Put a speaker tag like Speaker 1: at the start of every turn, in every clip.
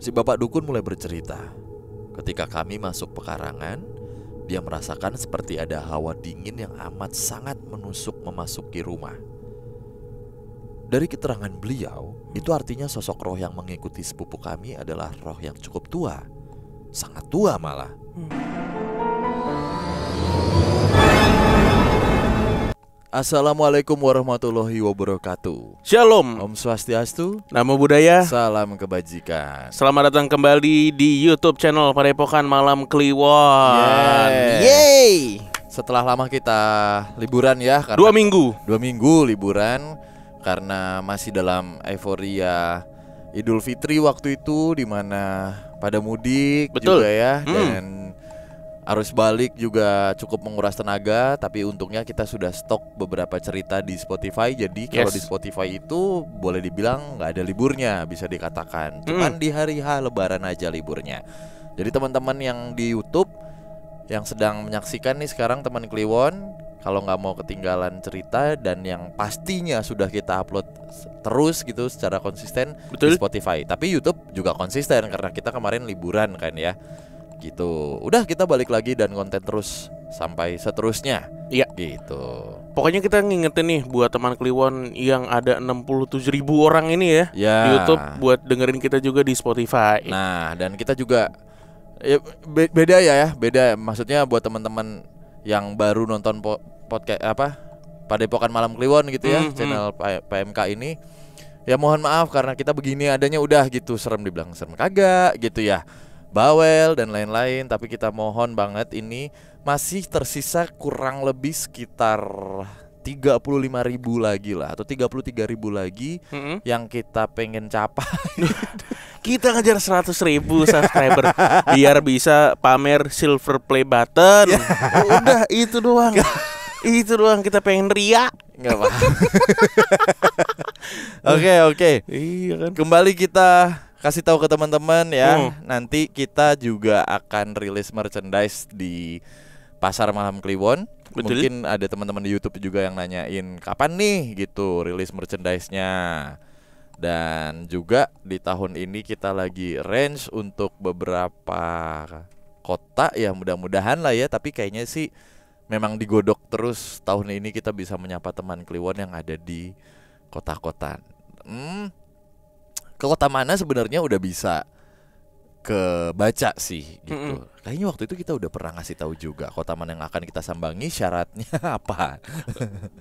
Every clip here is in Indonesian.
Speaker 1: Si Bapak Dukun mulai bercerita. Ketika kami masuk pekarangan, dia merasakan seperti ada hawa dingin yang amat sangat menusuk memasuki rumah. Dari keterangan beliau, itu artinya sosok roh yang mengikuti sepupu kami adalah roh yang cukup tua. Sangat tua malah. Assalamualaikum warahmatullahi wabarakatuh.
Speaker 2: Shalom,
Speaker 1: Om Swastiastu,
Speaker 2: Namo Buddhaya.
Speaker 1: salam kebajikan.
Speaker 2: Selamat datang kembali di YouTube channel Padepokan Malam Kliwon.
Speaker 1: Yeah.
Speaker 2: Yeay.
Speaker 1: Setelah lama kita liburan ya, karena
Speaker 2: 2 minggu.
Speaker 1: 2 minggu liburan karena masih dalam euforia Idul Fitri waktu itu, dimana pada mudik.
Speaker 2: Betul.
Speaker 1: Juga ya, dan arus balik juga cukup menguras tenaga. Tapi untungnya kita sudah stok beberapa cerita di Spotify. Jadi kalau di Spotify itu boleh dibilang nggak ada liburnya, bisa dikatakan. Cuman di hari H Lebaran aja liburnya. Jadi teman-teman yang di YouTube yang sedang menyaksikan nih sekarang, teman Kliwon, kalau nggak mau ketinggalan cerita dan yang pastinya sudah kita upload terus gitu secara konsisten.
Speaker 2: Betul.
Speaker 1: Di Spotify. Tapi YouTube juga konsisten karena kita kemarin liburan kan ya. Gitu. Udah, kita balik lagi dan konten terus sampai seterusnya.
Speaker 2: Iya.
Speaker 1: Gitu.
Speaker 2: Pokoknya kita ngingetin nih buat teman Kliwon yang ada 67.000 orang ini ya,
Speaker 1: Ya.
Speaker 2: di YouTube, buat dengerin kita juga di Spotify.
Speaker 1: Nah, dan kita juga ya, beda ya, beda. Maksudnya buat teman-teman yang baru nonton podcast Padepokan Malam Kliwon gitu ya, channel PMK ini, ya mohon maaf karena kita begini adanya, udah gitu, serem dibilang serem kagak gitu ya, bawel dan lain-lain. Tapi kita mohon banget, ini masih tersisa kurang lebih sekitar 35.000 lagi lah, atau 33.000 lagi yang kita pengen capai.
Speaker 2: Kita ngejar 100.000 subscriber biar bisa pamer silver play button. Udah itu doang. Itu doang, kita pengen ria.
Speaker 1: Enggak apa. Oke.
Speaker 2: Iya kan.
Speaker 1: Kembali kita kasih tahu ke teman-teman ya. Nanti kita juga akan rilis merchandise di Pasar Malam Kliwon.
Speaker 2: Betul.
Speaker 1: Mungkin ada teman-teman di YouTube juga yang nanyain kapan nih gitu rilis merchandise-nya. Dan juga di tahun ini kita lagi range untuk beberapa kota ya, mudah-mudahan lah ya. Tapi kayaknya sih memang digodok terus tahun ini kita bisa menyapa teman Kliwon yang ada di kota-kota. Ke kota mana sebenarnya udah bisa kebaca sih gitu. Kayaknya waktu itu kita udah pernah ngasih tahu juga kota mana yang akan kita sambangi, syaratnya apa.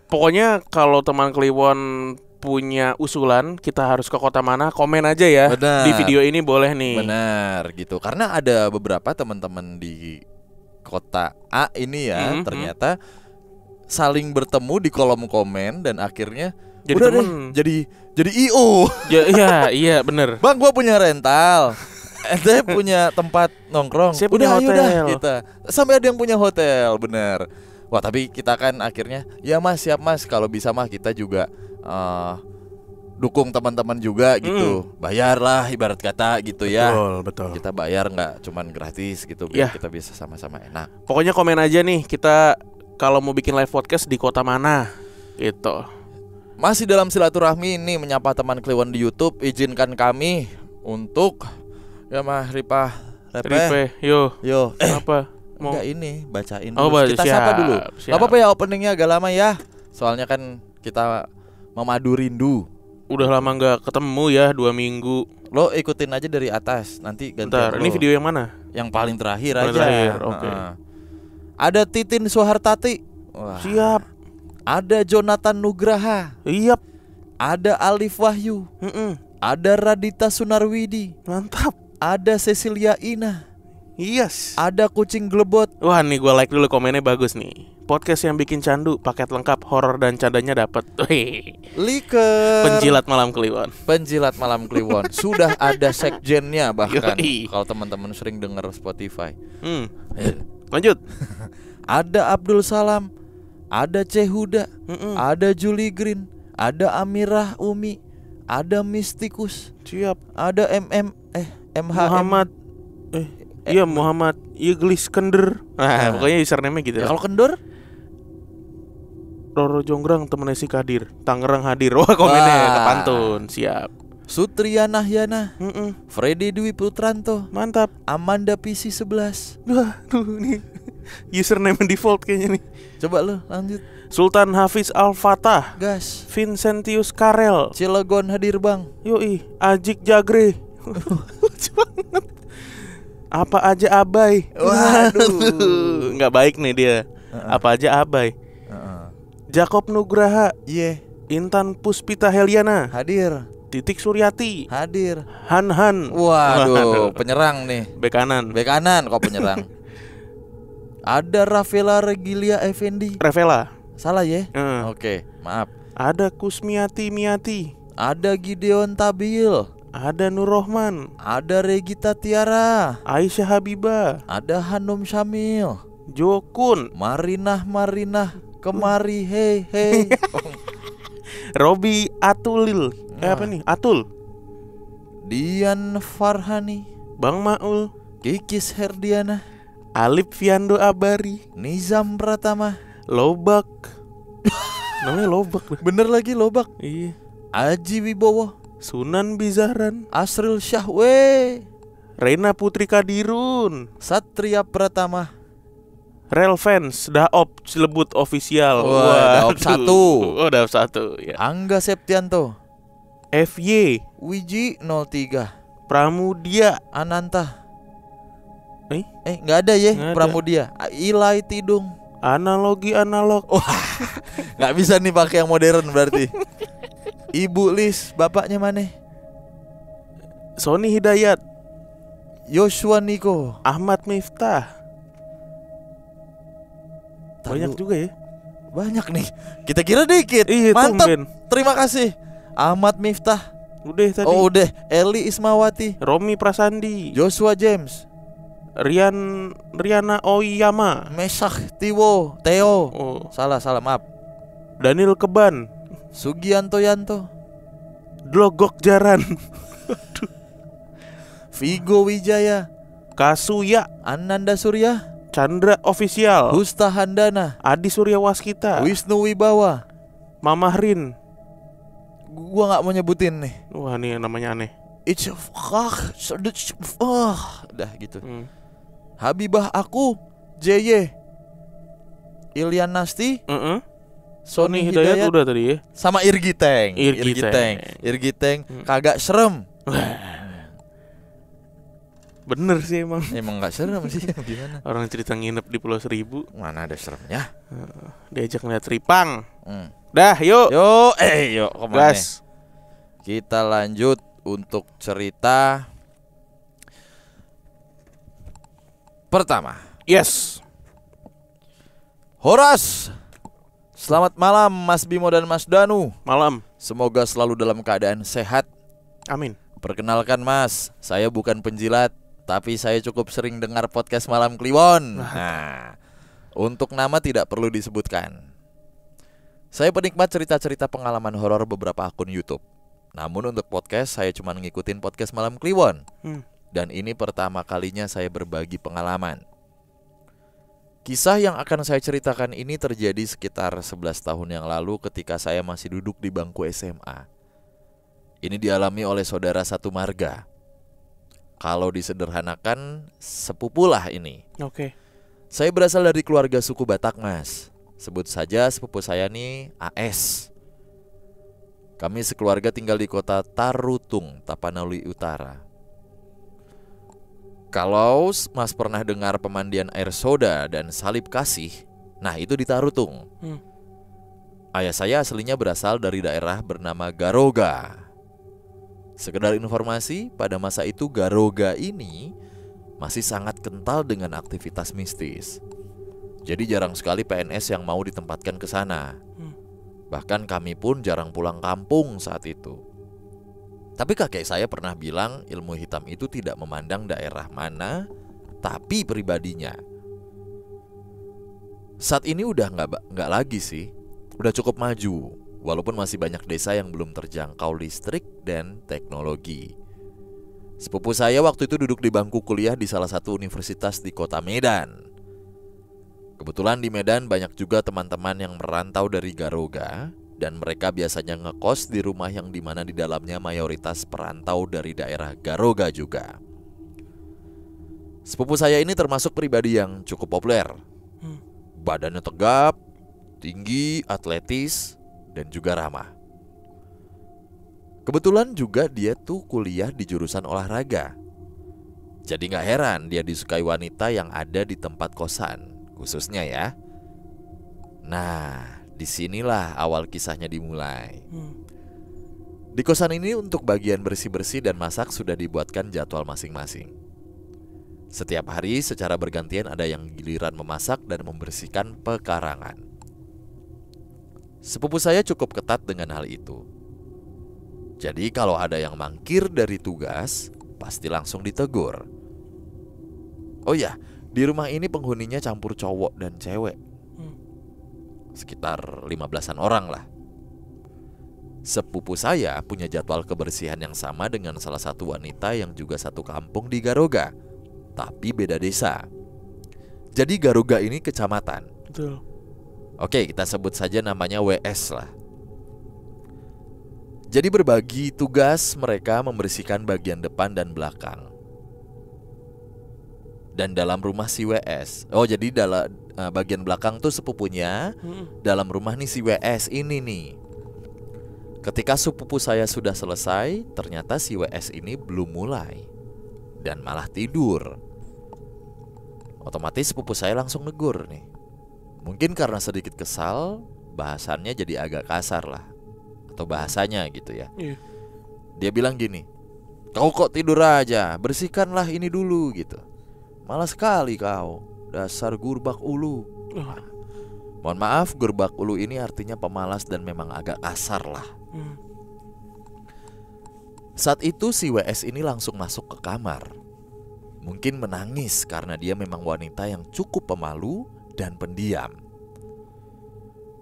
Speaker 2: Pokoknya kalau teman Kliwon punya usulan kita harus ke kota mana, komen aja ya.
Speaker 1: Benar.
Speaker 2: Di video ini boleh nih.
Speaker 1: Benar gitu. Karena ada beberapa teman-teman di kota A ini ya, ternyata saling bertemu di kolom komen dan akhirnya
Speaker 2: jadi
Speaker 1: udah
Speaker 2: temen.
Speaker 1: jadi IO.
Speaker 2: Iya bener.
Speaker 1: Bang, gua punya rental. Ente punya tempat nongkrong.
Speaker 2: Saya punya hotel.
Speaker 1: Udah kita. Sampai ada yang punya hotel, bener. Wah, tapi kita kan akhirnya, ya Mas, siap Mas, kalau bisa mah kita juga dukung teman-teman juga gitu. Bayarlah ibarat kata gitu ya.
Speaker 2: Betul.
Speaker 1: Kita bayar, nggak cuman gratis gitu, biar kita bisa sama-sama enak.
Speaker 2: Pokoknya komen aja nih, kita kalau mau bikin live podcast di kota mana gitu.
Speaker 1: Masih dalam silaturahmi ini menyapa teman Kliwon di YouTube, izinkan kami untuk Ripah
Speaker 2: Ripe, yo. Apa?
Speaker 1: Enggak, ini bacain
Speaker 2: Oh,
Speaker 1: dulu. Kita sapa dulu.
Speaker 2: Siap.
Speaker 1: Gak apa-apa ya openingnya agak lama ya. Soalnya kan kita memadu rindu.
Speaker 2: Udah lama nggak ketemu ya, 2 minggu.
Speaker 1: Lo ikutin aja dari atas, nanti ganti.
Speaker 2: Bentar, ini video yang mana?
Speaker 1: Yang paling terakhir
Speaker 2: Paling
Speaker 1: aja.
Speaker 2: terakhir, oke.
Speaker 1: Ada Titin Soehartati. Wah.
Speaker 2: Siap.
Speaker 1: Ada Jonathan Nugraha.
Speaker 2: Iya.
Speaker 1: Ada Alif Wahyu. Ada Radita Sunarwidi.
Speaker 2: Mantap.
Speaker 1: Ada Cecilia Ina.
Speaker 2: Yes.
Speaker 1: Ada Kucing Glebot.
Speaker 2: Wah, nih gue like dulu, komennya bagus nih. Podcast yang bikin candu, paket lengkap, horor dan candanya dapat.
Speaker 1: Liker.
Speaker 2: Penjilat Malam Kliwon.
Speaker 1: Penjilat Malam Kliwon. Sudah ada sekjennya bahkan.
Speaker 2: Yoi.
Speaker 1: Kalau teman-teman sering dengar Spotify.
Speaker 2: Lanjut.
Speaker 1: Ada Abdul Salam. Ada Cehuda. Ada Julie Green. Ada Amirah Umi. Ada Mistikus.
Speaker 2: Siap.
Speaker 1: Ada MHM.
Speaker 2: Muhammad. Iya, Muhammad Iglis Kender. Pokoknya username-nya gitu.
Speaker 1: Ya, kalau kendor?
Speaker 2: Roro Jonggrang, temennya si Kadir. Tangerang hadir. Wah, komennya kepantun. Siap.
Speaker 1: Sutria Nahyana,
Speaker 2: Mm-mm.
Speaker 1: Freddy Dwi Putranto,
Speaker 2: Mantap.
Speaker 1: Amanda PC 11.
Speaker 2: Duh nih username default kayaknya nih.
Speaker 1: Coba lu lanjut.
Speaker 2: Sultan Hafiz Al-Fatah,
Speaker 1: Gas.
Speaker 2: Vincentius Karel,
Speaker 1: Cilegon hadir bang.
Speaker 2: yoi, Ajik Jagre. Lucu banget. Apa aja abai.
Speaker 1: Waduh.
Speaker 2: Nggak baik nih dia. Apa aja abai. Jakob Nugraha,
Speaker 1: Iya,
Speaker 2: Intan Puspita Heliana,
Speaker 1: hadir.
Speaker 2: Titik Suryati,
Speaker 1: Hadir.
Speaker 2: Han.
Speaker 1: Waduh, penyerang nih.
Speaker 2: Bek kanan.
Speaker 1: Bek kanan kok penyerang. Ada Rafaela Regilia Effendi.
Speaker 2: Revela.
Speaker 1: Salah ya?
Speaker 2: Eh.
Speaker 1: Oke, maaf.
Speaker 2: Ada Kusmiati Miati,
Speaker 1: Ada Gideon Tabil.
Speaker 2: ada Nur Rohman,
Speaker 1: Ada Regita Tiara.
Speaker 2: Aisyah Habibah,
Speaker 1: Ada Hanum Syamil.
Speaker 2: Jokun,
Speaker 1: Marinah kemari hei.
Speaker 2: Robi Atulil.
Speaker 1: Wah.
Speaker 2: Apa nih? Atul,
Speaker 1: Dian Farhani.
Speaker 2: Bang Maul,
Speaker 1: Kikis Herdiana.
Speaker 2: Alip Fiando Abari,
Speaker 1: Nizam Pratama.
Speaker 2: Lobak. Namanya Lobak lah.
Speaker 1: Bener lagi Lobak.
Speaker 2: Iya.
Speaker 1: Aji Wibowo.
Speaker 2: Sunan Bizaran,
Speaker 1: Asril Syahwe.
Speaker 2: Reina Putri Kadirun,
Speaker 1: Satria Pratama.
Speaker 2: Rel Fans, Daop Cilebut official.
Speaker 1: Wah, Daop 1.
Speaker 2: Oh, Daop 1 ya.
Speaker 1: Angga Septianto.
Speaker 2: FY,
Speaker 1: Wiji 03.
Speaker 2: Pramudia.
Speaker 1: Ananta.
Speaker 2: Eh?
Speaker 1: Nggak ada ya
Speaker 2: Nggak ada.
Speaker 1: Pramudia. Ilai Tidung.
Speaker 2: Analogi analog.
Speaker 1: Nggak bisa nih pakai yang modern berarti. Ibu Lis, bapaknya mana?
Speaker 2: Sony Hidayat,
Speaker 1: Joshua Niko.
Speaker 2: Ahmad Miftah. Banyak
Speaker 1: Tahu.
Speaker 2: juga ya.
Speaker 1: Banyak nih. Kita kira dikit.
Speaker 2: Iya,
Speaker 1: Mantap.
Speaker 2: tumben.
Speaker 1: Terima kasih. Ahmad Miftah.
Speaker 2: Udah tadi.
Speaker 1: Oh udah. Eli Ismawati.
Speaker 2: Romi Prasandi,
Speaker 1: Joshua James.
Speaker 2: Riana Oyama.
Speaker 1: Mesak Tiwo. Theo.
Speaker 2: Oh,
Speaker 1: Salah maaf.
Speaker 2: Daniel Keban,
Speaker 1: Sugianto Yanto.
Speaker 2: Dlogok Jaran,
Speaker 1: Vigo Wijaya.
Speaker 2: Kasuya,
Speaker 1: Ananda Surya.
Speaker 2: Chandra Official,
Speaker 1: Husta Handana.
Speaker 2: Adi Surya Waskita,
Speaker 1: Wisnu Wibawa.
Speaker 2: Mamahrin.
Speaker 1: Gua nggak mau nyebutin nih.
Speaker 2: Wah, ini namanya aneh.
Speaker 1: Udah gitu. Habibah aku. JY. Ilian Nasti.
Speaker 2: Sony
Speaker 1: Sony
Speaker 2: Hidayat
Speaker 1: Hidayat.
Speaker 2: udah tadi ya.
Speaker 1: Sama Irgiteng.
Speaker 2: Irgiteng.
Speaker 1: Irgiteng kagak serem.
Speaker 2: Bener sih emang.
Speaker 1: Emang gak serem sih. Gimana?
Speaker 2: Orang cerita nginep di Pulau Seribu,
Speaker 1: Mana ada seremnya?
Speaker 2: diajak ngeliat Tripang.
Speaker 1: Hmm.
Speaker 2: Dah, yuk.
Speaker 1: Yuk kemana?
Speaker 2: Gas.
Speaker 1: Kita lanjut untuk cerita pertama.
Speaker 2: Yes.
Speaker 1: Horas. Selamat malam Mas Bimo dan Mas Danu.
Speaker 2: Malam.
Speaker 1: Semoga selalu dalam keadaan sehat.
Speaker 2: Amin.
Speaker 1: Perkenalkan Mas, saya bukan penjilat, tapi saya cukup sering dengar podcast Malam Kliwon. Nah, untuk nama tidak perlu disebutkan. Saya penikmat cerita-cerita pengalaman horor beberapa akun YouTube. Namun untuk podcast saya cuma ngikutin podcast Malam Kliwon. Dan ini pertama kalinya saya berbagi pengalaman. Kisah yang akan saya ceritakan ini terjadi sekitar 11 tahun yang lalu ketika saya masih duduk di bangku SMA. Ini dialami oleh saudara satu marga. Kalau disederhanakan, sepupulah ini.
Speaker 2: Oke.
Speaker 1: Saya berasal dari keluarga suku Batak, Mas. Sebut saja sepupu saya nih AS. Kami sekeluarga tinggal di kota Tarutung, Tapanuli Utara. Kalau Mas pernah dengar pemandian air soda dan salib kasih, nah itu di Tarutung. Ayah saya aslinya berasal dari daerah bernama Garoga. Sekedar informasi, pada masa itu Garoga ini masih sangat kental dengan aktivitas mistis. Jadi jarang sekali PNS yang mau ditempatkan ke sana. Bahkan kami pun jarang pulang kampung saat itu. Tapi kakek saya pernah bilang ilmu hitam itu tidak memandang daerah mana, tapi pribadinya. Saat ini udah nggak lagi sih, udah cukup maju. Walaupun masih banyak desa yang belum terjangkau listrik dan teknologi. Sepupu saya waktu itu duduk di bangku kuliah di salah satu universitas di kota Medan. Kebetulan di Medan banyak juga teman-teman yang merantau dari Garoga dan mereka biasanya ngekos di rumah yang dimana di dalamnya mayoritas perantau dari daerah Garoga juga. Sepupu saya ini termasuk pribadi yang cukup populer. Badannya tegap, tinggi, atletis, dan juga ramah. Kebetulan juga dia tuh kuliah di jurusan olahraga. Jadi gak heran dia disukai wanita yang ada di tempat kosan, khususnya ya. Nah, disinilah awal kisahnya dimulai. Di kosan ini untuk bagian bersih-bersih dan masak sudah dibuatkan jadwal masing-masing. Setiap hari secara bergantian ada yang giliran memasak dan membersihkan pekarangan. Sepupu saya cukup ketat dengan hal itu. Jadi kalau ada yang mangkir dari tugas, pasti langsung ditegur. Oh ya, di rumah ini penghuninya campur cowok dan cewek. Sekitar 15-an orang lah. Sepupu saya punya jadwal kebersihan yang sama dengan salah satu wanita yang juga satu kampung di Garoga, tapi beda desa. Jadi Garoga ini kecamatan.
Speaker 2: Betul.
Speaker 1: Oke, kita sebut saja namanya WS lah. Jadi berbagi tugas mereka membersihkan bagian depan dan belakang. Dan dalam rumah si WS. Oh, jadi dalam bagian belakang tuh sepupunya. Dalam rumah nih si WS ini nih. Ketika sepupu saya sudah selesai, ternyata si WS ini belum mulai dan malah tidur. Otomatis sepupu saya langsung negur nih. Mungkin karena sedikit kesal, bahasannya jadi agak kasar lah, atau bahasanya gitu ya. Dia bilang gini, "Kau kok tidur aja, bersihkanlah ini dulu," gitu. "Malas sekali kau, dasar gurbak ulu." Mohon maaf, gurbak ulu ini artinya pemalas dan memang agak kasar lah. Saat itu si WS ini langsung masuk ke kamar. Mungkin menangis karena dia memang wanita yang cukup pemalu dan pendiam.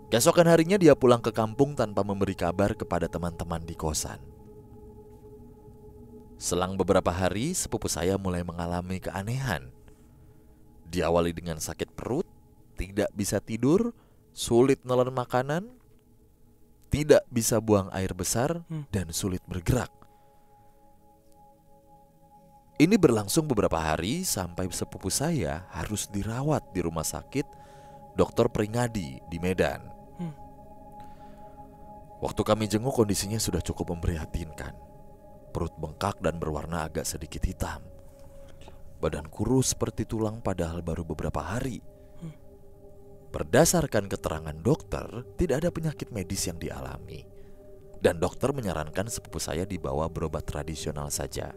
Speaker 1: Keesokan harinya dia pulang ke kampung tanpa memberi kabar kepada teman-teman di kosan. Selang beberapa hari, sepupu saya mulai mengalami keanehan. Diawali dengan sakit perut, tidak bisa tidur, sulit nelan makanan, tidak bisa buang air besar, dan sulit bergerak. Ini berlangsung beberapa hari sampai sepupu saya harus dirawat di rumah sakit Dr. Pringadi di Medan. Waktu kami jenguk kondisinya sudah cukup memprihatinkan. Perut bengkak dan berwarna agak sedikit hitam. Badan kurus seperti tulang padahal baru beberapa hari. Berdasarkan keterangan dokter, tidak ada penyakit medis yang dialami. Dan dokter menyarankan sepupu saya dibawa berobat tradisional saja.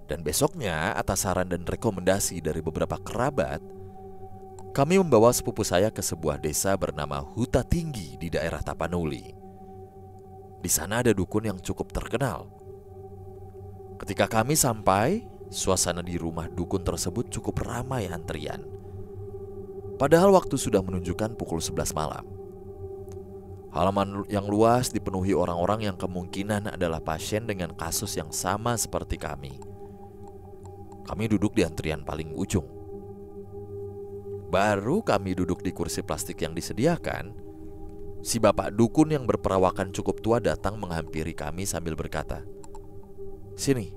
Speaker 1: Dan besoknya, atas saran dan rekomendasi dari beberapa kerabat, kami membawa sepupu saya ke sebuah desa bernama Huta Tinggi di daerah Tapanuli. Di sana ada dukun yang cukup terkenal. Ketika kami sampai, suasana di rumah dukun tersebut cukup ramai antrian. Padahal waktu sudah menunjukkan pukul 11 malam. Halaman yang luas dipenuhi orang-orang yang kemungkinan adalah pasien dengan kasus yang sama seperti kami. Kami duduk di antrian paling ujung. Baru kami duduk di kursi plastik yang disediakan, si bapak dukun yang berperawakan cukup tua datang menghampiri kami sambil berkata, "Sini,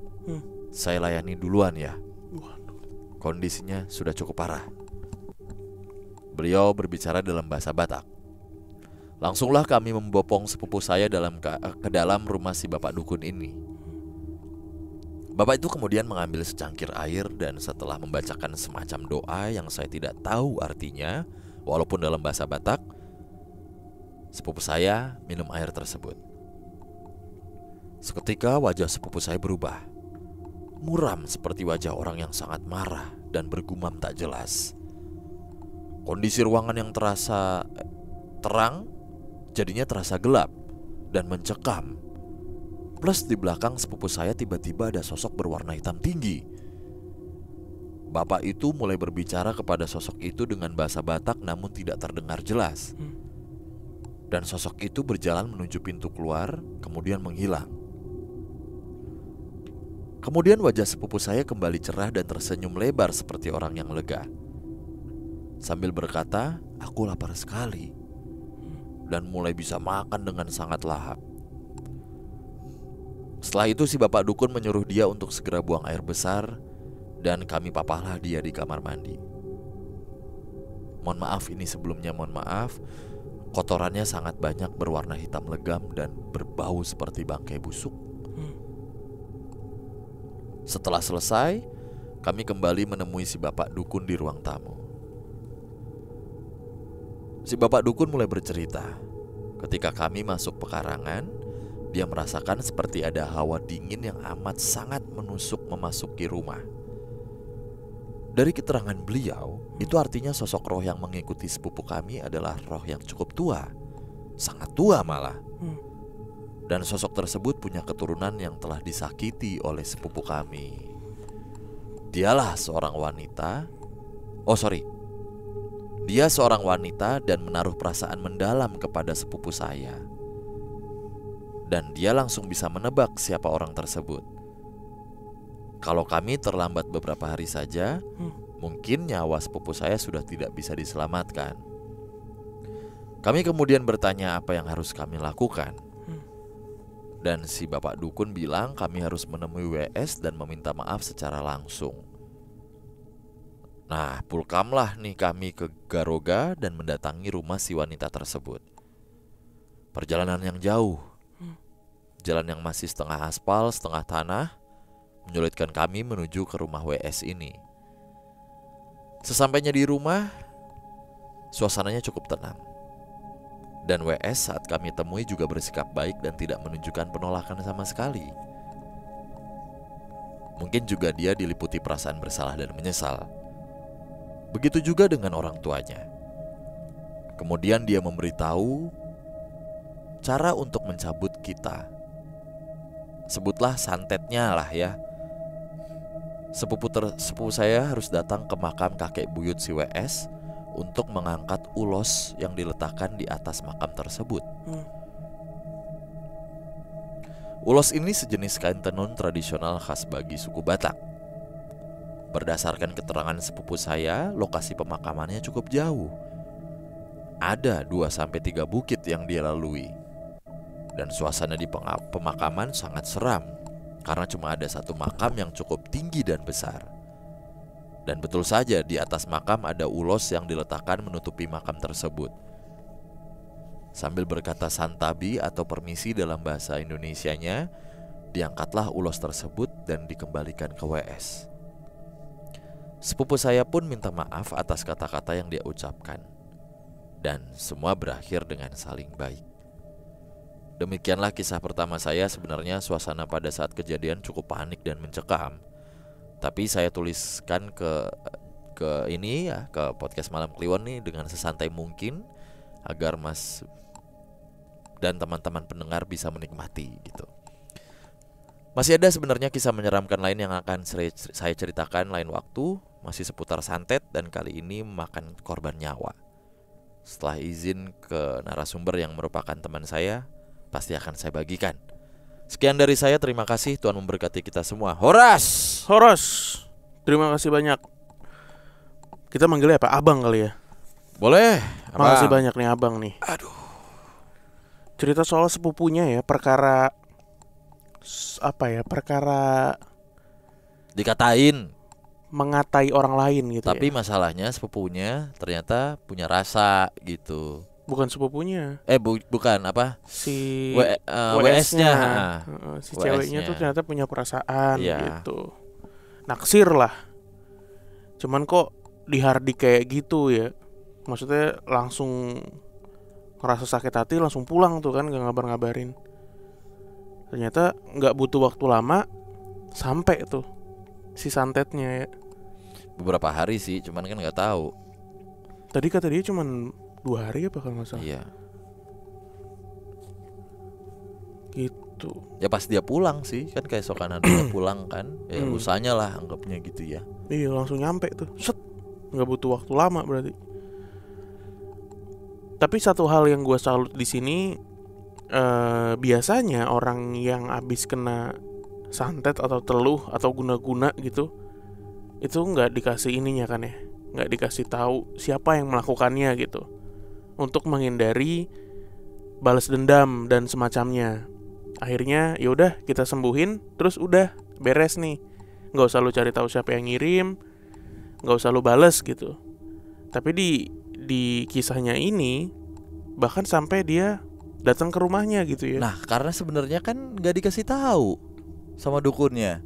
Speaker 1: saya layani duluan ya. Kondisinya sudah cukup parah." Beliau berbicara dalam bahasa Batak. Langsunglah kami membopong sepupu saya ke dalam rumah si bapak dukun ini. Bapak itu kemudian mengambil secangkir air dan setelah membacakan semacam doa yang saya tidak tahu artinya, walaupun dalam bahasa Batak, sepupu saya minum air tersebut. Seketika wajah sepupu saya berubah, muram seperti wajah orang yang sangat marah dan bergumam tak jelas. Kondisi ruangan yang terasa terang jadinya terasa gelap dan mencekam. Plus di belakang sepupu saya tiba-tiba ada sosok berwarna hitam tinggi. Bapak itu mulai berbicara kepada sosok itu dengan bahasa Batak namun tidak terdengar jelas. Dan sosok itu berjalan menuju pintu keluar, kemudian menghilang. Kemudian wajah sepupu saya kembali cerah dan tersenyum lebar seperti orang yang lega. Sambil berkata, "Aku lapar sekali." dan mulai bisa makan dengan sangat lahap. Setelah itu si bapak dukun menyuruh dia untuk segera buang air besar, dan kami papahlah dia di kamar mandi. Mohon maaf, ini sebelumnya mohon maaf, kotorannya sangat banyak, berwarna hitam legam dan berbau seperti bangkai busuk. Setelah selesai, kami kembali menemui si bapak dukun di ruang tamu. Si bapak dukun mulai bercerita. Ketika kami masuk pekarangan, dia merasakan seperti ada hawa dingin yang amat sangat menusuk memasuki rumah. Dari keterangan beliau, itu artinya sosok roh yang mengikuti sepupu kami adalah roh yang cukup tua, sangat tua malah. Dan sosok tersebut punya keturunan yang telah disakiti oleh sepupu kami. Dialah seorang wanita. Dia seorang wanita dan menaruh perasaan mendalam kepada sepupu saya. Dan dia langsung bisa menebak siapa orang tersebut. Kalau kami terlambat beberapa hari saja, mungkin nyawa sepupu saya sudah tidak bisa diselamatkan. Kami kemudian bertanya apa yang harus kami lakukan. Dan si bapak dukun bilang kami harus menemui WS dan meminta maaf secara langsung. Nah, pulkamlah nih kami ke Garoga dan mendatangi rumah si wanita tersebut. Perjalanan yang jauh, jalan yang masih setengah aspal, setengah tanah, menyulitkan kami menuju ke rumah WS ini. Sesampainya di rumah, suasananya cukup tenang. Dan WS saat kami temui juga bersikap baik dan tidak menunjukkan penolakan sama sekali. Mungkin juga dia diliputi perasaan bersalah dan menyesal. Begitu juga dengan orang tuanya. Kemudian dia memberitahu cara untuk mencabut kita. Sebutlah santetnya lah ya. Sepupu saya harus datang ke makam kakek buyut si WS untuk mengangkat ulos yang diletakkan di atas makam tersebut. Ulos ini sejenis kain tenun tradisional khas bagi suku Batak. Berdasarkan keterangan sepupu saya, lokasi pemakamannya cukup jauh. Ada 2-3 bukit yang dia lalui. Dan suasana di pemakaman sangat seram, karena cuma ada satu makam yang cukup tinggi dan besar. Dan betul saja di atas makam ada ulos yang diletakkan menutupi makam tersebut. Sambil berkata santabi atau permisi dalam bahasa Indonesianya, diangkatlah ulos tersebut dan dikembalikan ke WS. Sepupu saya pun minta maaf atas kata-kata yang dia ucapkan. Dan semua berakhir dengan saling baik. Demikianlah kisah pertama saya. Sebenarnya suasana pada saat kejadian cukup panik dan mencekam. Tapi saya tuliskan ke ini ya, ke podcast Malam Kliwon nih dengan sesantai mungkin agar Mas dan teman-teman pendengar bisa menikmati gitu. Masih ada sebenarnya kisah menyeramkan lain yang akan saya ceritakan lain waktu, masih seputar santet dan kali ini memakan korban nyawa. Setelah izin ke narasumber yang merupakan teman saya, pasti akan saya bagikan. Sekian dari saya, terima kasih, Tuhan memberkati kita semua. Horas, terima kasih banyak. Kita manggilnya apa? Abang kali ya? Boleh.
Speaker 2: Makasih banyak nih abang nih.
Speaker 1: Aduh.
Speaker 2: Cerita soal sepupunya ya, perkara
Speaker 1: dikatain,
Speaker 2: mengatai orang lain gitu.
Speaker 1: tapi
Speaker 2: ya.
Speaker 1: masalahnya sepupunya ternyata punya rasa gitu.
Speaker 2: Bukan sepupunya.
Speaker 1: Bukan apa?
Speaker 2: Si
Speaker 1: WS-nya.
Speaker 2: Si ceweknya tuh ternyata punya perasaan gitu. Naksir lah. Cuman kok dihardik kayak gitu ya. Maksudnya langsung ngerasa sakit hati langsung pulang tuh kan, gak ngabar-ngabarin. Ternyata gak butuh waktu lama sampai tuh si santetnya ya.
Speaker 1: Beberapa hari sih, cuman kan gak tahu.
Speaker 2: Tadi kata dia cuman 2 hari apa kalau gak salah.
Speaker 1: Iya.
Speaker 2: Gitu.
Speaker 1: Ya pas dia pulang sih, kan keesokan dia pulang kan. Ya lusanya lah anggapnya gitu ya.
Speaker 2: Iya langsung nyampe tuh. Set. Gak butuh waktu lama berarti. Tapi satu hal yang gue salut di sini, biasanya orang yang abis kena santet atau teluh atau guna-guna gitu, itu nggak dikasih ininya kan ya, nggak dikasih tahu siapa yang melakukannya gitu, untuk menghindari balas dendam dan semacamnya. Akhirnya ya udah kita sembuhin, terus udah beres nih. Nggak usah lu cari tahu siapa yang ngirim, nggak usah lu bales gitu. Tapi di kisahnya ini bahkan sampai dia datang ke rumahnya gitu ya.
Speaker 1: Nah, karena sebenarnya kan nggak dikasih tahu sama dukunnya.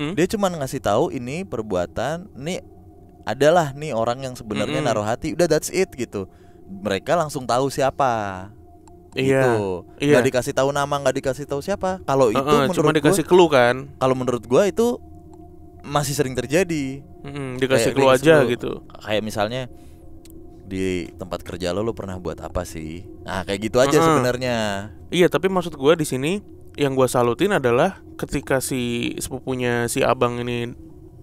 Speaker 1: Dia cuma ngasih tahu ini perbuatan, nih adalah nih orang yang sebenarnya naruh hati. Udah, that's it gitu. Mereka langsung tahu siapa. Gitu. Nggak dikasih tahu nama, nggak dikasih tahu siapa. Kalau itu menurut
Speaker 2: cuma dikasih clue kan.
Speaker 1: Kalau menurut gua itu masih sering terjadi.
Speaker 2: Dikasih clue aja gitu.
Speaker 1: Kayak misalnya di tempat kerja lo pernah buat apa sih? Nah, kayak gitu aja sebenarnya.
Speaker 2: Iya, tapi maksud gua di sini yang gua salutin adalah ketika si sepupunya si abang ini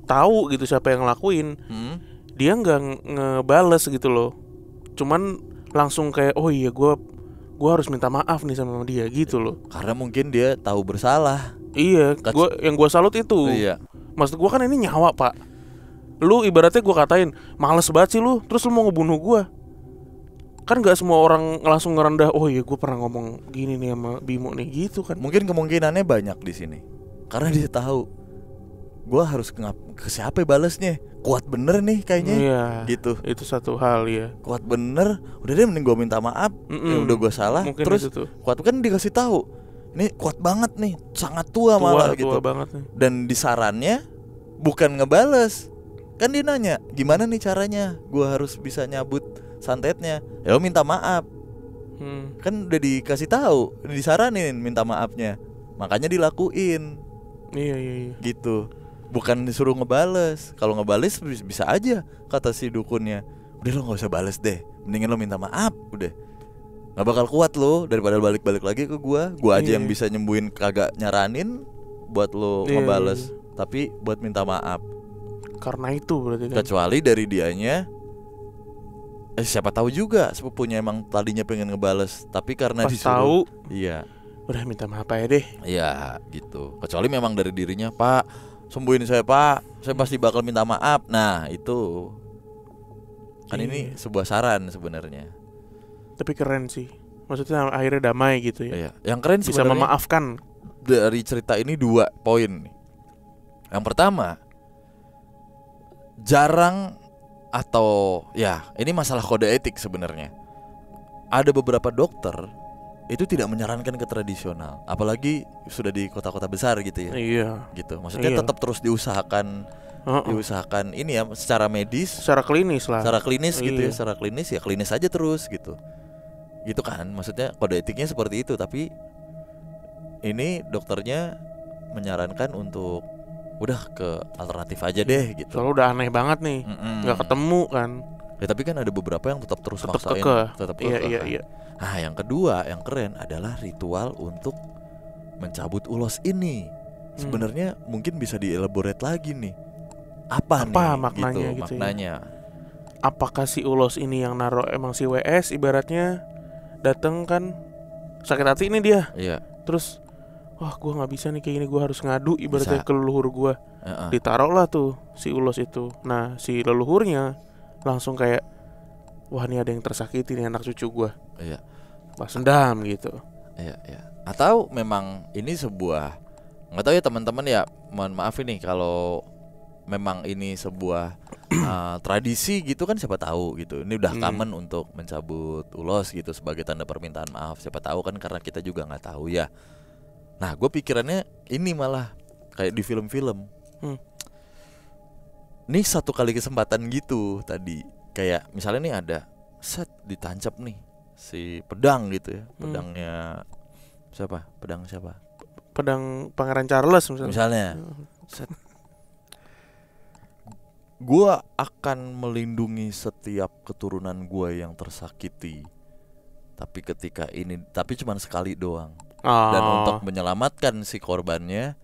Speaker 2: tahu gitu siapa yang ngelakuin, dia nggak ngebales gitu loh. Cuman langsung kayak, oh iya gua harus minta maaf nih sama dia gitu loh.
Speaker 1: Karena mungkin dia tahu bersalah.
Speaker 2: Iya, yang gua salut itu.
Speaker 1: Iya.
Speaker 2: Maksud gua kan ini nyawa, Pak. Lu ibaratnya gua katain, males banget sih lu, terus lu mau ngebunuh gua. Kan gak semua orang langsung ngerendah, oh iya gua pernah ngomong gini nih sama Bimo nih gitu kan.
Speaker 1: Mungkin kemungkinannya banyak di sini. Karena dia tahu gua harus ke siapa balesnya. Kuat bener nih kayaknya.
Speaker 2: Iya,
Speaker 1: gitu.
Speaker 2: Itu satu hal ya.
Speaker 1: Kuat bener. Udah deh mending gua minta maaf. Ya udah gua salah.
Speaker 2: Mungkin
Speaker 1: terus kuat kan dikasih tahu. Ini kuat banget nih, sangat tua malah gitu.
Speaker 2: Tua banget nih.
Speaker 1: Dan di sarannya bukan ngebales. Kan dia nanya, gimana nih caranya gua harus bisa nyabut santetnya? Ya lo minta maaf. Kan udah dikasih tahu, disaranin minta maafnya. Makanya dilakuin.
Speaker 2: Iya.
Speaker 1: Gitu. Bukan disuruh ngebales. Kalau ngebales bisa aja kata si dukunnya, udah lo gak usah bales deh, mendingan lo minta maaf. Udah, gak bakal kuat lo daripada balik-balik lagi ke gua aja yang bisa nyembuhin, kagak nyaranin buat lo ngebales. Tapi buat minta maaf.
Speaker 2: Karena itu berarti kan.
Speaker 1: Kecuali dari dianya, siapa tahu juga sepupunya emang tadinya pengen ngebales, tapi karena
Speaker 2: pas
Speaker 1: disuruh,
Speaker 2: tahu,
Speaker 1: iya,
Speaker 2: udah minta maaf aja deh.
Speaker 1: Iya gitu. Kecuali memang dari dirinya, Pak, sembuhin saya Pak, saya pasti bakal minta maaf. Nah itu kan ini sebuah saran sebenarnya.
Speaker 2: Tapi keren sih. Maksudnya akhirnya damai gitu ya.
Speaker 1: Iya. Yang keren
Speaker 2: bisa memaafkan.
Speaker 1: Dari cerita ini 2 poin. Yang pertama, jarang atau ya ini masalah kode etik sebenarnya. Ada beberapa dokter itu tidak menyarankan ke tradisional, apalagi sudah di kota-kota besar gitu ya.
Speaker 2: Iya.
Speaker 1: Gitu. Maksudnya tetap terus diusahakan ini ya secara medis,
Speaker 2: secara klinis lah.
Speaker 1: Secara klinis gitu ya, secara klinis ya klinis aja terus gitu. Gitu kan. Maksudnya kode etiknya seperti itu, tapi ini dokternya menyarankan untuk udah ke alternatif aja deh gitu.
Speaker 2: Soalnya udah aneh banget nih, nggak ketemu kan.
Speaker 1: Ya tapi kan ada beberapa yang tetap terus maksain, tetap
Speaker 2: iya.
Speaker 1: Nah yang kedua yang keren adalah ritual untuk mencabut ulos ini. Sebenarnya mungkin bisa dielaborate lagi nih. Apa nih
Speaker 2: maknanya gitu
Speaker 1: maknanya.
Speaker 2: Ya? Apakah si ulos ini yang naruh emang si WS ibaratnya dateng kan sakit hati ini dia.
Speaker 1: Iya.
Speaker 2: Terus wah gue nggak bisa nih kayak gini, gue harus ngadu ibaratnya ke leluhur gue. Ditaruh lah tuh si ulos itu. Nah si leluhurnya langsung kayak wah ini ada yang tersakiti nih anak cucu gue.
Speaker 1: Iya.
Speaker 2: Balas dendam gitu.
Speaker 1: Iya. Atau memang ini sebuah, nggak tahu ya teman-teman ya, mohon maaf ini kalau memang ini sebuah tradisi gitu kan, siapa tahu gitu. Ini udah common untuk mencabut ulos gitu sebagai tanda permintaan maaf. Siapa tahu kan, karena kita juga nggak tahu ya. Nah, gue pikirannya ini malah kayak di film-film. Nih satu kali kesempatan gitu tadi. Kayak misalnya nih ada set ditancap nih si pedang gitu ya. Pedangnya siapa? Pedang siapa?
Speaker 2: Pedang Pangeran Charles
Speaker 1: misalnya. Set. Gue akan melindungi setiap keturunan gue yang tersakiti. Tapi cuma sekali doang. Dan untuk menyelamatkan si korbannya,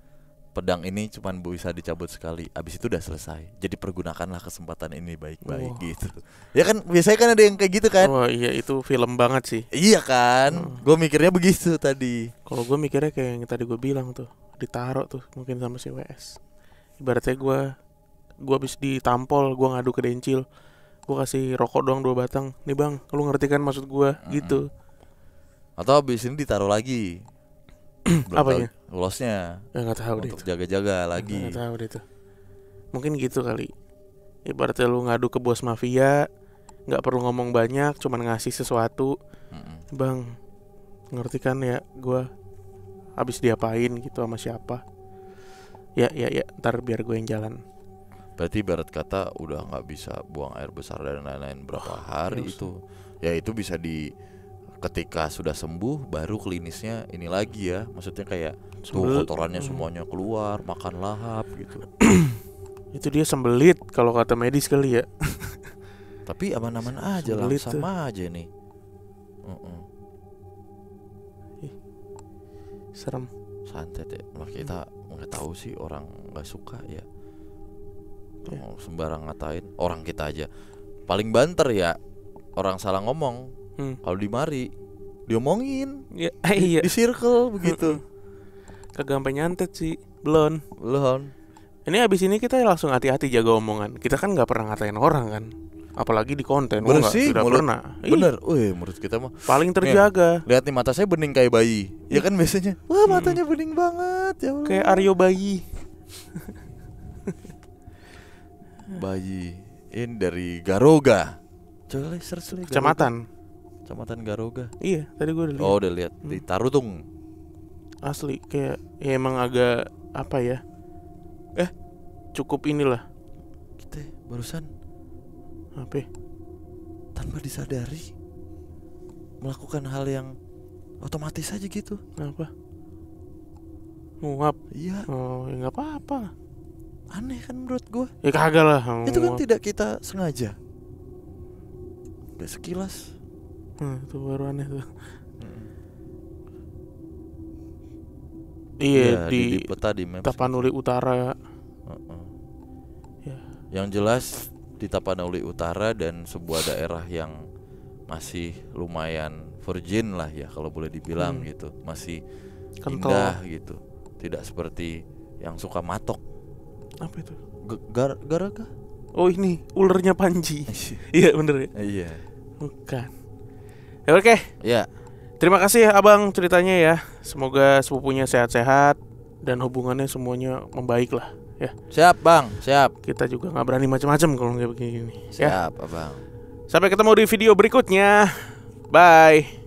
Speaker 1: pedang ini cuma bisa dicabut sekali. Abis itu udah selesai. Jadi pergunakanlah kesempatan ini baik-baik gitu. Ya kan biasanya kan ada yang kayak gitu kan.
Speaker 2: Wah iya, itu film banget sih.
Speaker 1: Iya kan. Gue mikirnya begitu tadi.
Speaker 2: Kalau gue mikirnya kayak yang tadi gue bilang tuh, ditaruh tuh mungkin sama si WS. Ibaratnya gue habis ditampol, gue ngadu ke Dencil, gue kasih rokok doang 2 batang. Nih bang, lu ngerti kan maksud gue gitu.
Speaker 1: Atau habis ini ditaruh lagi.
Speaker 2: Apanya?
Speaker 1: Losnya.
Speaker 2: Nggak tahu deh.
Speaker 1: Untuk jaga-jaga lagi.
Speaker 2: Nggak tahu deh tuh. Mungkin gitu kali. Ibaratnya lu ngadu ke bos mafia, nggak perlu ngomong banyak, cuman ngasih sesuatu. Bang, ngerti kan ya, gue habis diapain gitu sama siapa? Ya, ntar biar gue yang jalan.
Speaker 1: Berarti ibarat kata udah nggak bisa buang air besar dan lain-lain berapa hari itu. Ya itu bisa ketika sudah sembuh baru klinisnya ini lagi ya. Maksudnya kayak tuh kotorannya semuanya keluar, makan lahap gitu.
Speaker 2: Itu dia sembelit kalau kata medis kali ya.
Speaker 1: Tapi aman-aman aja lah, sama aja nih.
Speaker 2: Serem.
Speaker 1: Santet ya. Kita nggak tahu sih, orang nggak suka ya. Sembarang ngatain orang kita aja. Paling banter ya orang salah ngomong. Kalau di mari diomongin
Speaker 2: ya,
Speaker 1: di circle begitu.
Speaker 2: Kagak sampai nyantet sih. Belum. Ini abis ini kita langsung hati-hati jaga omongan. Kita kan nggak pernah ngatain orang kan, apalagi di konten.
Speaker 1: Bersih,
Speaker 2: tidak pernah.
Speaker 1: Bener. Menurut kita mah
Speaker 2: paling terjaga.
Speaker 1: Lihat nih, mata saya bening kayak bayi. Ya kan biasanya. Wah, matanya bening banget ya Allah.
Speaker 2: Kayak Aryo bayi.
Speaker 1: Bayi ini dari Garoga. Coba search lagi. Kecamatan Garoga.
Speaker 2: Iya, tadi gue udah lihat.
Speaker 1: Oh, udah lihat di Tarutung.
Speaker 2: Asli kayak ya emang agak apa ya? Cukup inilah.
Speaker 1: Kita barusan
Speaker 2: apa?
Speaker 1: Tanpa disadari melakukan hal yang otomatis aja gitu.
Speaker 2: Apa? Nguap.
Speaker 1: Iya.
Speaker 2: Oh, ya enggak apa-apa.
Speaker 1: Aneh kan menurut gue.
Speaker 2: Ya kagak lah.
Speaker 1: Itu kan tidak kita sengaja. Gak sekilas.
Speaker 2: Itu baru aneh tuh. Iya, di
Speaker 1: peta di maps.
Speaker 2: Tapanuli Utara.
Speaker 1: Ya. Yang jelas di Tapanuli Utara dan sebuah daerah yang masih lumayan virgin lah ya kalau boleh dibilang gitu. Masih
Speaker 2: kental,
Speaker 1: indah gitu. Tidak seperti yang suka matok.
Speaker 2: Apa itu?
Speaker 1: Garaga?
Speaker 2: Oh, ini ulernya Panji. Iya bener ya?
Speaker 1: Iya.
Speaker 2: Bukan. Ya oke.
Speaker 1: Ya.
Speaker 2: Terima kasih ya Abang ceritanya ya. Semoga sepupunya sehat-sehat dan hubungannya semuanya membaik lah ya.
Speaker 1: Siap Bang, siap.
Speaker 2: Kita juga gak berani macam-macam kalau kayak begini.
Speaker 1: Siap Abang.
Speaker 2: Sampai ketemu di video berikutnya. Bye.